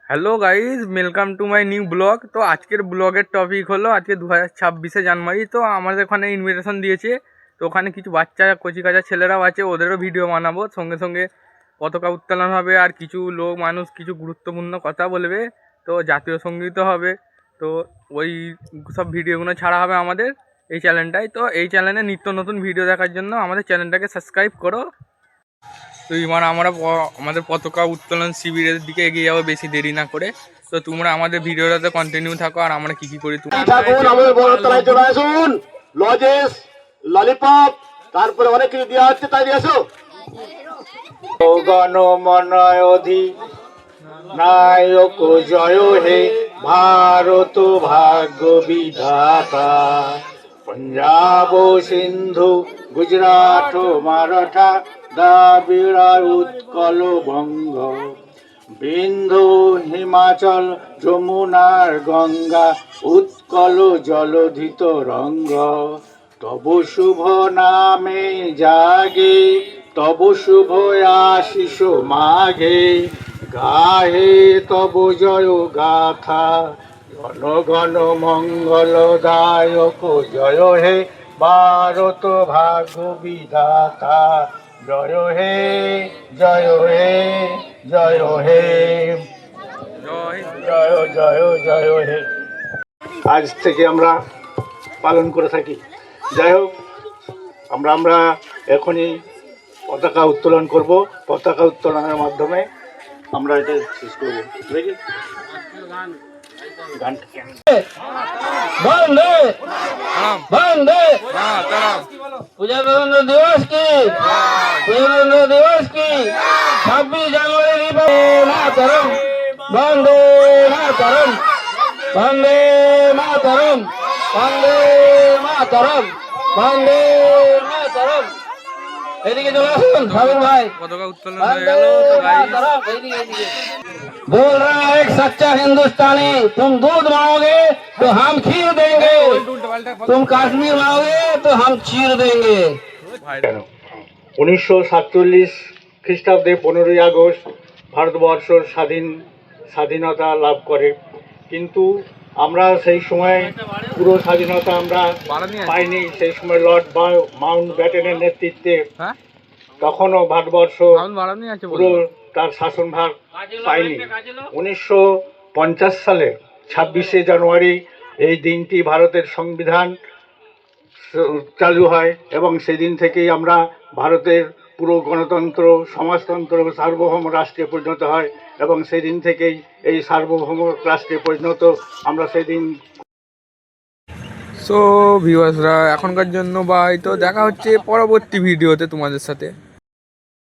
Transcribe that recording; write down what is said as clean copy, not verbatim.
Hello guys, welcome to my new blog. তো আজকের ব্লগের টপিক হলো আজকে 2026 জানুয়ারি। তো আমাদের ওখানে ইনভিটেশন দিয়েছে। তো ওখানে কিছু বাচ্চা কচিকাচা ছেলেরাও আছে, ওদেরও ভিডিও বানাবো। সঙ্গে সঙ্গে পতাকা উত্তোলন হবে, আর কিছু লোক মানুষ কিছু গুরুত্বপূর্ণ কথা বলবে। তো জাতীয় সঙ্গীতও হবে। তো ওই সব ভিডিওগুলো ছাড়া হবে আমাদের এই চ্যানেলটায়। তো এই চ্যানেলে নিত্য নতুন ভিডিও দেখার জন্য আমাদের চ্যানেলটাকে সাবস্ক্রাইব করো। তো এবার আমরা আমাদের পতাকা উত্তোলন শিবিরের দিকে এগিয়ে যাবো বেশি দেরি না করে। তো তোমরা আমাদের ভিডিওটাতে কন্টিনিউ থাকো, আর আমরা কি করি লজেস ললিপপ তারপরে অনেক কিছু দেওয়া হচ্ছে, তাই দিয়ে আসো। গণমনয় অধিনায়ক জয় হে ভারত ভাগ্য বিধাতা, পঞ্জাব সিন্ধু গুজরাট মারাঠা দ্রাবিড় উৎকল বঙ্গ, বিন্ধু হিমাচল যমুনার গঙ্গা উৎকল জলধিত রঙ্গ, তব শুভ নামে জাগে তব শুভ আশিস মাঘে, গাহে তব জয় গাথা ঘন ঘন মঙ্গলদায়ক জয় হে ভারত ভাগ্য বিধাতা, জয় হে জয় হে জয় হে জয় জয় জয় হে। আজ থেকে আমরা পালন করে থাকি। যাই হোক, আমরা এখনই পতাকা উত্তোলন করব। পতাকা উত্তোলনের মাধ্যমে আমরা এটা শেষ করবো। দেখি বন্দে বন্দে প্রজাতন্ত্র দিবস কি, প্রজাতন্ত্র দিবস কি, 26 জানুয়ারি মাতরম, বন্দে মাতরম, বন্দে মাতরম, বন্দে মাতরম, বন্দে মাতরম। এদিকে চলে আসুন সাবির ভাই। পতাকা উত্তোলন হয়ে গেল। তো গাইজ बोल रहा है एक सच्चा हिंदुस्तानी, तुम दूध मांगोगे तो हम खीर देंगे, तुम कश्मीर मांगोगे तो हम चीर देंगे। 1947 খ্রিস্টাব্দে 15ই আগস্ট ভারতবর্ষ স্বাধীনতা লাভ করে, কিন্তু আমরা সেই সময় পুরো স্বাধীনতা আমরা পাইনি। সেই সময় লর্ড মাউন্ট ব্যাটেনের নেতৃত্বে তখনও ভারতবর্ষ পুরো তার শাসনভার পায়নি। 1950 সালে 26শে জানুয়ারি এই দিনটি ভারতের সংবিধান চালু হয়, এবং সেদিন থেকেই আমরা ভারতের পুরো গণতন্ত্র সমাজতন্ত্র সার্বভৌম রাষ্ট্রে পরিণত হয়, এবং সেদিন থেকেই এই সার্বভৌম রাষ্ট্রে পরিণত আমরা সেদিন। সো ভিউয়ার্সরা এখনকার জন্য বাই। তো দেখা হচ্ছে পরবর্তী ভিডিওতে তোমাদের সাথে।